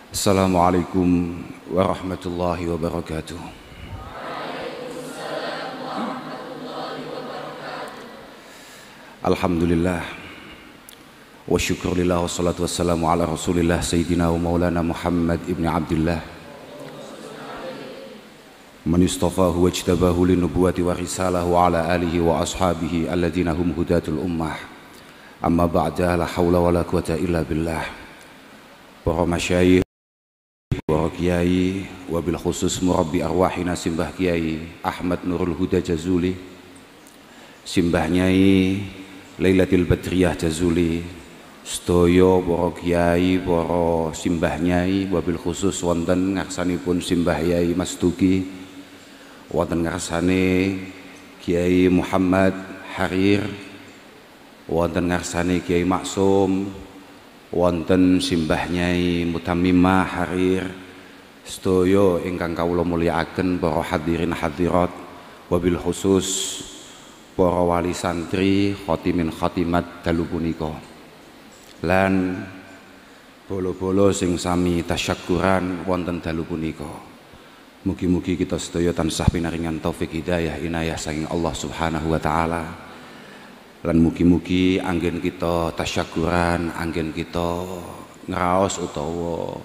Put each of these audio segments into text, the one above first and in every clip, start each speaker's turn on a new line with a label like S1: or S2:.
S1: Assalamualaikum warahmatullahi wabarakatuh. Alhamdulillah wa syukurillah wa salatu wassalamu ala rasulillah sayyidina wa maulana Muhammad ibn Abdullah man istafahu wa ijtabahu linubuwati wa risalah wa ala alihi wa ashabihi alladhina hum hudatul ummah. Amma ba'da, la hawla wa la quwata illa billah. Para masyayikh, para kiai, wabil khusus murabbi arwahina simbah Kiai Ahmad Nurul Huda Jazuli, simbah Nyai Lailatul Badriyah Jazuli, sedaya para kiai, para simbah Nyai, wabil khusus wonten ngarsanipun simbah Yai Mas Duki, wonten ngarsane Kiai Muhammad Harir, wonten ngarsane Kiai Maksum, wonten simbah Nyai Mutamimah Harir, sedaya ingkang kawula mulyakaken para hadirin hadirat, wabil khusus para wali santri khotimin khotimat dalu punika, lan bolo-bolo sing sami tasyakuran wonten dalu punika. Mugi-mugi kita sedaya tansah pinaringan taufik hidayah inayah saking Allah Subhanahu wa taala. Lan mugi-mugi anggen kita tasyakuran, anggen kita ngraos utawa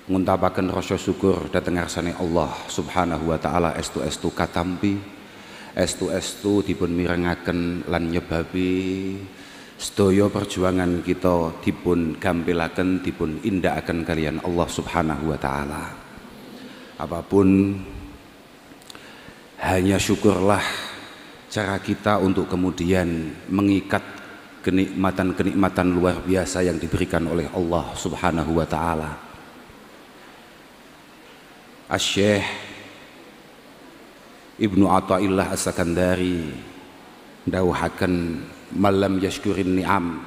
S1: nguntapaken rasa syukur dhateng ngarsane Allah Subhanahu wa taala estu-estu katampi, estu-estu dipun mirengaken lan nyebabi sedaya perjuangan kita dipun gampilaken, dipun indakaken kalian Allah Subhanahu wa taala. Apapun, hanya syukurlah cara kita untuk kemudian mengikat kenikmatan-kenikmatan luar biasa yang diberikan oleh Allah Subhanahu wa taala. Asy-Syaikh Ibnu Athaillah As-Sakandari ndawuhaken malam yashkurin ni'am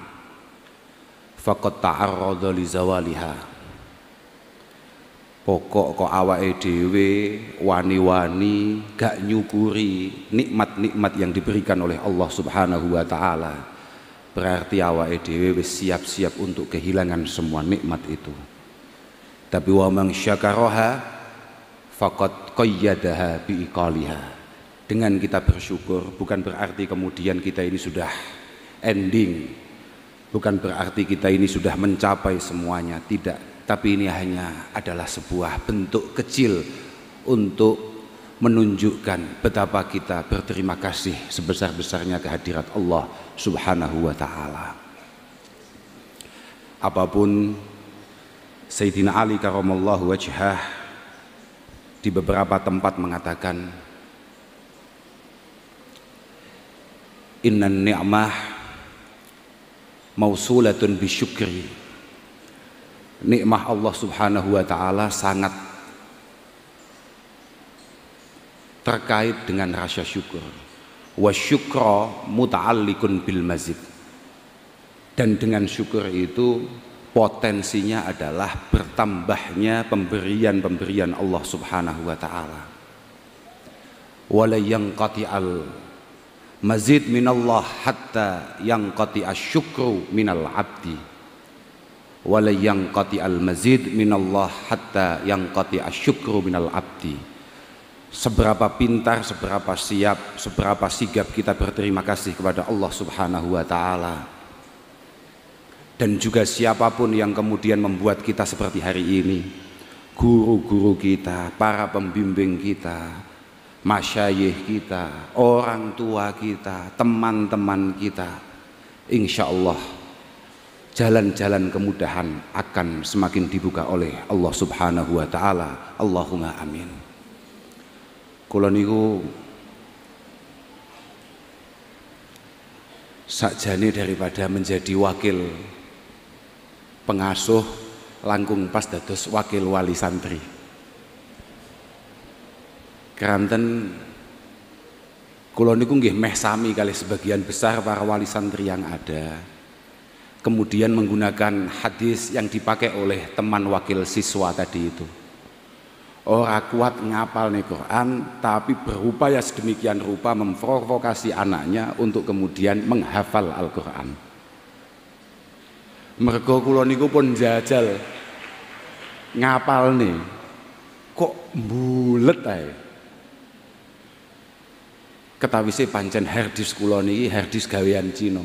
S1: faqad ta'arrada li zawaliha. Pokok kok awake dhewe wani-wani gak nyukuri nikmat-nikmat yang diberikan oleh Allah Subhanahu wa taala, berarti awake dhewe wis siap-siap untuk kehilangan semua nikmat itu. Tapi wa man syakaraha faqad qayyadaha biiqaliha. Dengan kita bersyukur bukan berarti kemudian kita ini sudah ending, bukan berarti kita ini sudah mencapai semuanya, tidak. Tapi ini hanya adalah sebuah bentuk kecil untuk menunjukkan betapa kita berterima kasih sebesar-besarnya kehadirat Allah Subhanahu wa taala. Apapun, Sayyidina Ali karamallahu wajhah di beberapa tempat mengatakan, innan ni'mah mausulatun bisyukri. Nikmah Allah Subhanahu wa taala sangat terkait dengan rasa syukur. Wa syukra muta'alliqun bil mazid. Dan dengan syukur itu potensinya adalah bertambahnya pemberian-pemberian Allah Subhanahu wa taala. Wala yanqati'al mazid minallah hatta yanqati'asy syukru minal abdi. Wala yanqati'al mazid minallah hatta yanqati'asy syukru minal abdi. Seberapa pintar, seberapa siap, seberapa sigap kita berterima kasih kepada Allah Subhanahu wa taala, dan juga siapapun yang kemudian membuat kita seperti hari ini, guru-guru kita, para pembimbing kita, masyayikh kita, orang tua kita, teman-teman kita, insya Allah jalan-jalan kemudahan akan semakin dibuka oleh Allah Subhanahu wa taala. Allahumma amin. Kula niku sakjane daripada menjadi wakil pengasuh langkung pas dados wakil wali santri. Keranten kula niku nggih meh sami kali sebagian besar para wali santri yang ada. Kemudian menggunakan hadis yang dipakai oleh teman wakil siswa tadi itu. Ora kuat ngapal nih Quran, tapi berupaya sedemikian rupa memprovokasi anaknya untuk kemudian menghafal Al-Quran. Mergo kula niku pun jajal ngapalne kok mbulet ae. Ketawise pancen harddisk kula niki harddisk gawean Cina.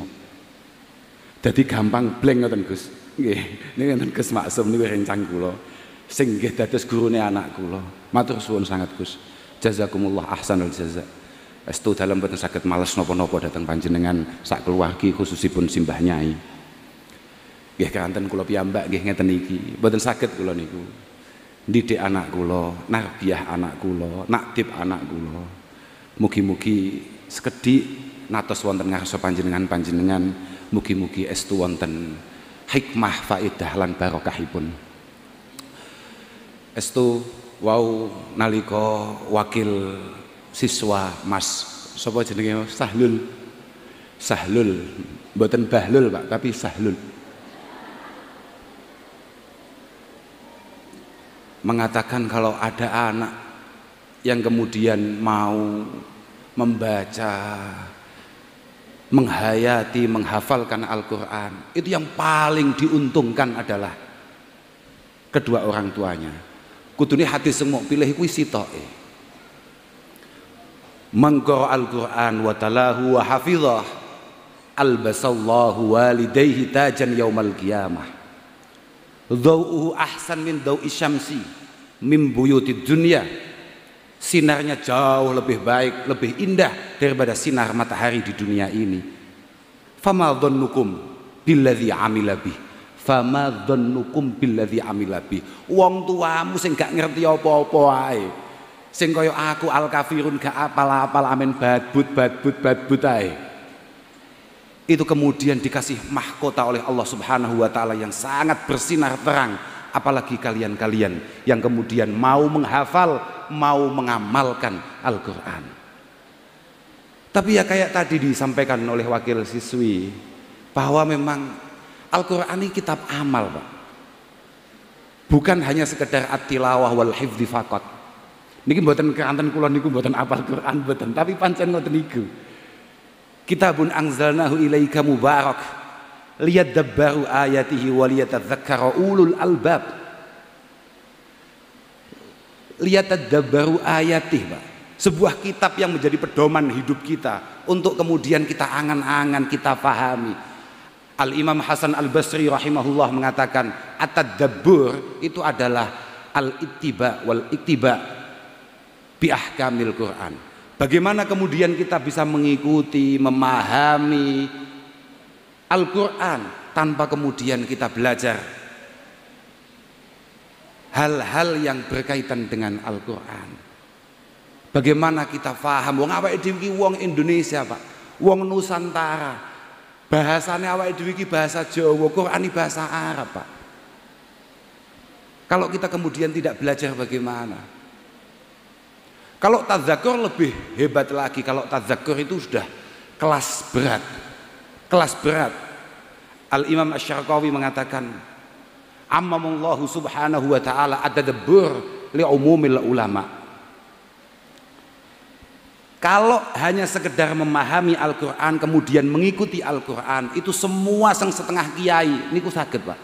S1: Dadi gampang blank ngoten Gus. Nggih, niki ngoten Gus Maksum niku rencang kula. Sing nggih dados gurune anak kula. Matur suwun sangat Gus. Jazakumullah ahsanul jaza. Estu dalem boten saged males napa-napa dhateng panjenengan sak keluargi khususipun simbah nyai. Nggih kanten kula piyambak nggih ngeten iki. Boten saged kula niku. Ndidik anak kula, narbiyah anak kula, nakdib anak kula. Mugi-mugi sekedhik natos wonten ngarsa panjenengan, mugi-mugi estu wonten hikmah, faedah lan barokahipun. Estu wau nalika wakil siswa Mas sapa jenenge Sahlul mboten Bahlul Pak tapi Sahlul mengatakan kalau ada anak yang kemudian mau membaca, menghayati, menghafalkan Al-Quran, itu yang paling diuntungkan adalah kedua orang tuanya. Kudune hati semua pilih kuwi sitoke. Mangko Al-Quran wa talahu wa hafizah albasallahu walidayhi tajan yaumal qiyamah. Dhau'uhu ahsan min dhau'i syamsi min buyutid dunya. Sinarnya jauh lebih baik, lebih indah daripada sinar matahari di dunia ini. Fama dhannukum billadzi amila bih. Fama dhannukum billadzi amila bih. Wong tuamu sing gak ngerti apa-apa ae. Sing kaya aku al-kafirun gak apal-apal amen badbut ae. Itu kemudian dikasih mahkota oleh Allah Subhanahu wa taala yang sangat bersinar terang, apalagi kalian-kalian yang kemudian mau menghafal, mau mengamalkan Al-Qur'an. Tapi ya kayak tadi disampaikan oleh wakil siswi bahwa memang Al-Qur'an ini kitab amal, Pak. Bukan hanya sekedar at-tilawah wal hifdzi faqat. Niki mboten kanten kula niku mboten apal Qur'an mboten, tapi pancen ngoten niku. Kitabun anzalnahu ilaika mubarak liyadabbaru ayatihi wa liyatadzakkara ulul albab. Liyatadabbaru ayatihi, Pak. Sebuah kitab yang menjadi pedoman hidup kita untuk kemudian kita angan-angan, kita pahami. Al-Imam Hasan Al-Basri rahimahullah mengatakan at-tadabbur itu adalah al-ittiba wal iktiba bi ahkamil Quran. Bagaimana kemudian kita bisa mengikuti, memahami Al-Quran tanpa kemudian kita belajar hal-hal yang berkaitan dengan Al-Quran. Bagaimana kita faham? Wong awake dhewe iki wong Indonesia, Pak. Wong Nusantara. Bahasane awake dhewe iki bahasa Jawa, Quran bahasa Arab, Pak. Kalau kita kemudian tidak belajar bagaimana? Kalau tadzakur lebih hebat lagi. Kalau tadzakur itu sudah kelas berat. Kelas berat. Al-Imam Asy-Syarqawi mengatakan, Ammamullahu subhanahu wa ta'ala ad-tadabbur li'umumil ulama. Kalau hanya sekedar memahami Al-Quran kemudian mengikuti Al-Quran, itu semua sang setengah kiai niku saged, Pak.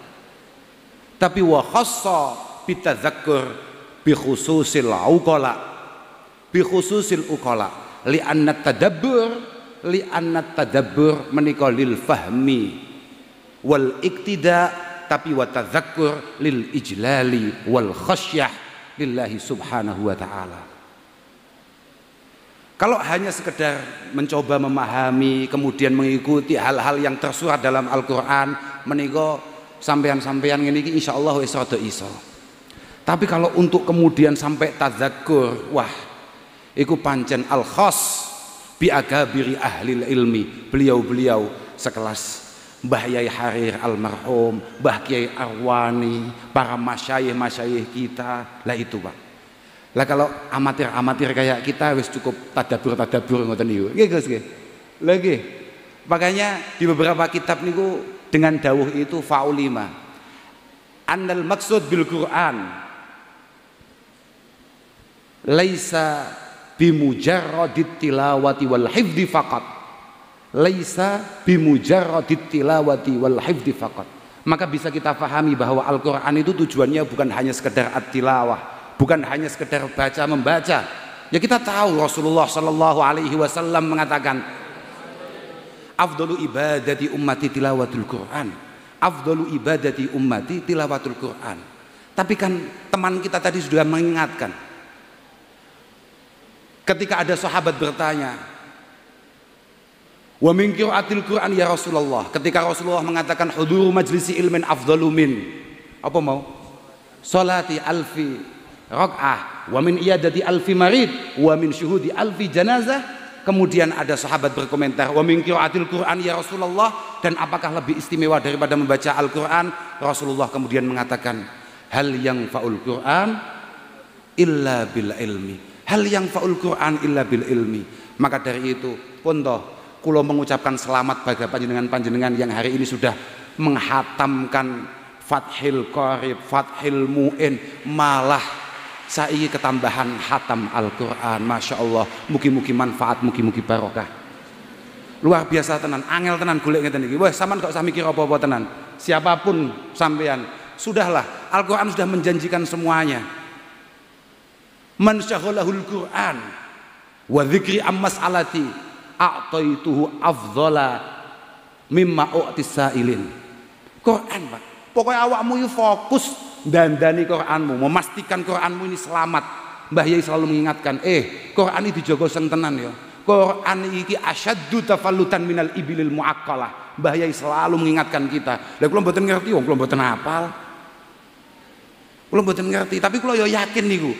S1: Tapi wa khassa bitadzakur bi khususil uqala. Bi khususil uqala li anna tadabbur menika lil fahmi wal iktida, tapi wa tadzakkur lil ijlali wal khasyah lillahi subhanahu wa ta'ala. Kalau hanya sekedar mencoba memahami kemudian mengikuti hal-hal yang tersurat dalam Al-Qur'an menika sampean-sampean ngene iki insyaallah wis rada iso. Tapi kalau untuk kemudian sampai tadzakkur, wah iku pancen al-khas bi akabiri ahli ilmi. Beliau-beliau sekelas Mbah Yai Harir almarhum, Mbah Kiai Arwani, para masyayikh kita. Lah itu, Pak. Lah kalau amatir-amatir kayak kita wis cukup tadabbur ngoten niku. Nggih, Gus nggih. Lah nggih. Makanya di beberapa kitab niku dengan dawuh itu faulima. Annal maksud bil Quran laisa bimujarradit tilawati wal hifdzi faqat. Laisa bimujarradit tilawati wal hifdzi faqat. maka bisa kita pahami bahwa Al-Quran itu tujuannya bukan hanya sekedar at-tilawah, bukan hanya sekedar baca membaca. Ya kita tahu Rasulullah Shallallahu Alaihi Wasallam mengatakan, afdalu ibadati ummati tilawatul Quran, afdalu ibadati ummati tilawatul Quran. Tapi kan teman kita tadi sudah mengingatkan, ketika ada sahabat bertanya, wa min qiraatil Quran ya Rasulullah, ketika Rasulullah mengatakan huduru majlisi ilmin afdalu min apa mau salati alfi rakaah wa min iyadati alfi marid wa min syuhudi alfi janazah. Kemudian ada sahabat berkomentar, wa min qiraatil Quran ya Rasulullah, dan apakah lebih istimewa daripada membaca Al-Quran? Rasulullah kemudian mengatakan, hal yang faul Quran illa bil ilmi, hal yang faul Quran illa bil ilmi. Maka dari itu pun toh kula mengucapkan selamat bagi panjenengan yang hari ini sudah menghatamkan Fathil Qorib, Fathil Mu'in, malah saiki ketambahan hatam Al-Quran. Masya Allah, mugi-mugi manfaat, mugi-mugi barokah. Luar biasa tenan, angel tenan golek ngeten iki. Wah, sampean gak usah mikir apa-apa tenan. Siapapun sampean, sudahlah, Al-Quran sudah menjanjikan semuanya. Man syaghalahul Quran wa dzikri ammas alati a'taituhu afdhala mimma u'tis sa'ilin. Quran, Pak. Pokoknya awakmu itu fokus dandani Quranmu, memastikan Quranmu ini selamat. Mbah Yai selalu mengingatkan, Quran ini dijogo sing tenan ya. Quran iki asyaddu tafallutan minal ibilil muaqqalah. Mbah Yai selalu mengingatkan kita. Lah kula mboten ngerti, wong kula mboten hafal. Kula mboten ngerti, tapi kula yo yakin niku.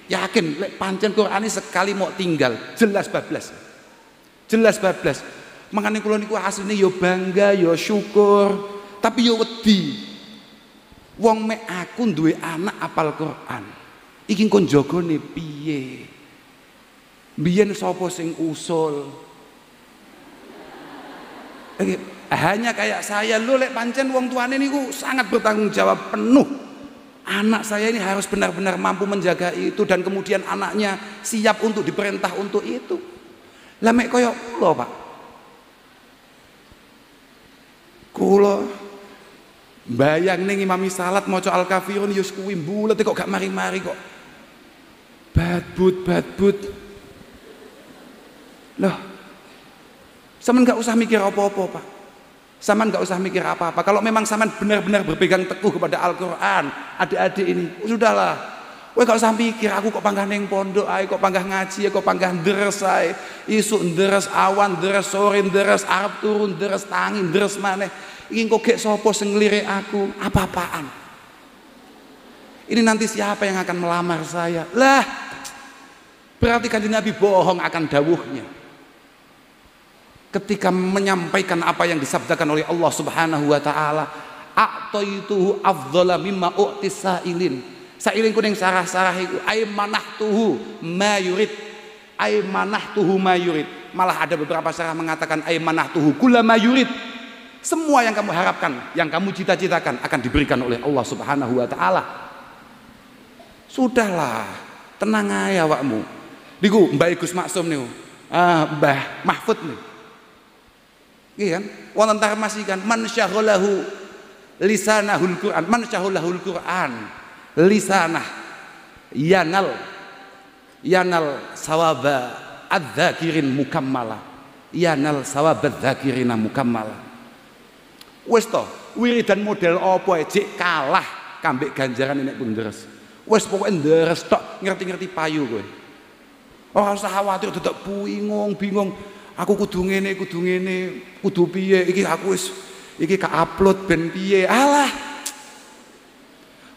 S1: Yakin lek pancen Quran ini sekali mau tinggal, jelas bablas. Jelas bablas. Makanya kula niku asline yo bangga, yo syukur, tapi yo wedi. Wong mek aku duwe anak apal Quran, iki kon jagane piye? Biyen sapa sing usul? Hanya kayak saya, lo lek pancen wong tuane niku sangat bertanggung jawab penuh. Anak saya ini harus benar-benar mampu menjaga itu, dan kemudian anaknya siap untuk diperintah untuk itu. Lah mek koyo kula, Pak. Kula bayang ning imami salat maca Al-Kafirun yus kuwi mbulet kok gak mari-mari kok. Badbut. Loh. Sampeyan gak usah mikir apa-apa, Pak. Sampeyan gak usah mikir apa-apa. Kalau memang sampeyan benar-benar berpegang teguh kepada Al-Qur'an, adik-adik ini, sudahlah. Kowe gak usah mikir aku kok panggah ning pondok ae, kok panggah ngaji, kok panggah ndres ae. Isuk ndres, awan ndres, sore ndres, arep turun ndres, tangi ndres maneh. Iki kok gek sapa sing ngelirik aku? Apa-apaan? Ini nanti siapa yang akan melamar saya? Lah, berarti Kanjeng Nabi bohong akan dawuhnya ketika menyampaikan apa yang disabdakan oleh Allah Subhanahu wa taala, a'taituhu afdhala mimma u'tis sa'ilin. Sa'ilin kuning sarah-sarah iku ay manahtuhu ma yurid, ay manahtuhu ma yurid. Malah ada beberapa sarah mengatakan ay manahtuhu kullama yurid. Semua yang kamu harapkan, yang kamu cita-citakan akan diberikan oleh Allah Subhanahu wa taala. Sudahlah, tenang aja awakmu. Niku Mbah Gus Maksum niku. Mbah Mahfud niku. Nggih kan? Wonten tarmasikan man syaghalahu lisanahul Quran, man syaghalahul Quran lisanah yanal sawaba adz-dzakirin mukammala. Yanal sawaba adz-dzakirina mukammala. Wis to, wiridan model apa jek kalah kambek ganjaran nek pun deres. Wis pokoke deres tok, ngerti-ngerti payu kowe. Ora usah khawatir dadak bingung. Aku kudu ngene, kudu piye, iki aku wis iki ka-upload ben piye. Alah.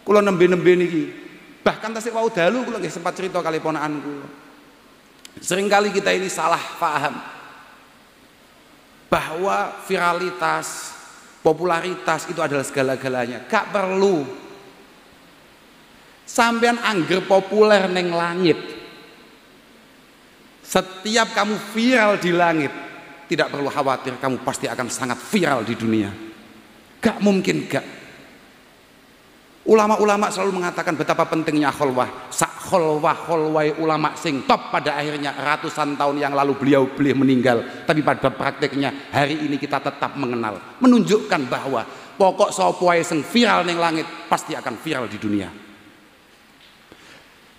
S1: Kula nembe-nembe niki. Bahkan tasik wau dalu kula nggih sempat cerita kali ponakan kula. Seringkali kita ini salah paham bahwa viralitas, popularitas itu adalah segala-galanya. Gak perlu. Sampean angger populer neng langit. Setiap kamu viral di langit, tidak perlu khawatir, kamu pasti akan sangat viral di dunia. Gak mungkin gak. Ulama-ulama selalu mengatakan betapa pentingnya kholwah. Sak kholwah ulama sing top, pada akhirnya ratusan tahun yang lalu beliau meninggal, tapi pada prakteknya hari ini kita tetap mengenal, menunjukkan bahwa Pokok sapa wae sing viral ning langit pasti akan viral di dunia.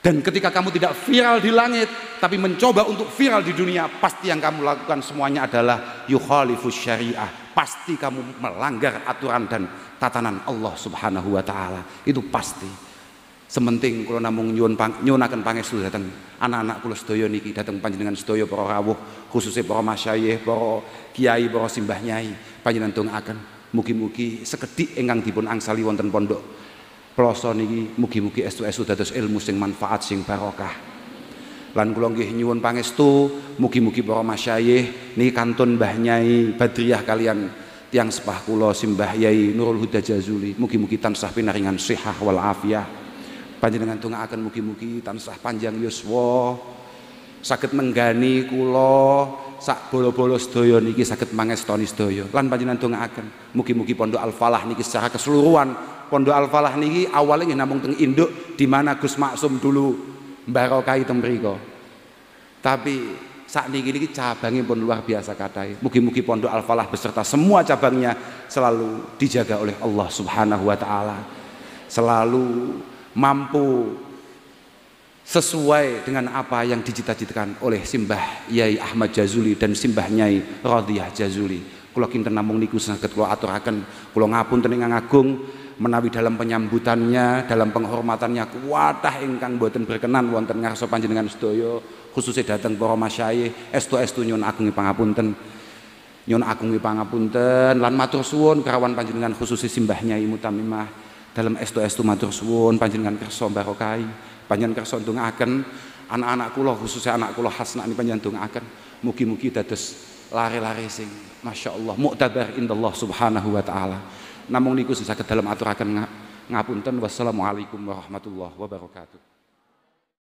S1: Dan ketika kamu tidak viral di langit tapi mencoba untuk viral di dunia, pasti yang kamu lakukan semuanya adalah yukhalifus syariah. Pasti kamu melanggar aturan dan tatanan Allah Subhanahu wa taala. Itu pasti. Sementing kula namung nyuwunaken pangestu dhateng anak-anak kula sedaya niki, dhateng panjenengan sedaya para rawuh, khususnya para masyayikh, para kiai, para simbah nyai, panjenengan dongaaken mugi-mugi sekedhik ingkang dipun angsali wonten pondok Ploso niki mugi-mugi estu-estu dados ilmu sing manfaat sing barokah. Lan kula nggih nyuwun pangestu mugi-mugi para masyayikh niki kantun Mbah Nyai Badriyah kalian tiang sepah kula Simbah Yai Nurul Huda Jazuli, mugi-mugi tansah pinaringan sihah wal afiyah. Panjenengan dongaaken mugi-mugi tansah panjang yuswa, saged nenggani kula sak bolo-bolo sedaya niki saged mangestoni sedaya. Lan panjenengan dongaaken mugi-mugi Pondok Al Falah niki secara keseluruhan. Pondok Al Falah niki awalnya nggih namung teng induk di mana Gus Maksum dulu mbarokahi teng mriku. Tapi sakniki niki cabangnya pun luar biasa kathah. Mugi-mugi Pondok Al Falah beserta semua cabangnya selalu dijaga oleh Allah Subhanahu wa taala. Selalu mampu sesuai dengan apa yang dicita-citakan oleh Simbah Yai Ahmad Jazuli dan Simbah Nyai Radhiyah Jazuli. Kula kinten namung niku saged kula aturaken, kula ngapunten ingkang agung menawi dalam penyambutannya, dalam penghormatannya kuwatah ingkang boten berkenan wonten ngarsa panjenengan sedaya, khususnya dateng para masyayikh, estu-estu nyuwun agung pangapunten. Nyuwun agung pangapunten lan matur suwun kerawan panjenengan khususnya Simbah Nyai Mutamimah. Dalam estu-estu matur suwun panjenengan kersa barokahi, panjenengan kersa ndongaaken anak-anak kula khususnya anak kula Hasna niki panjenengan ndongaaken mugi-mugi dados lare-lare sing masyaallah mu'tabar indallah Subhanahu wa taala. Namung niku saged dalam aturaken ngapunten. Wassalamualaikum warahmatullahi wabarakatuh.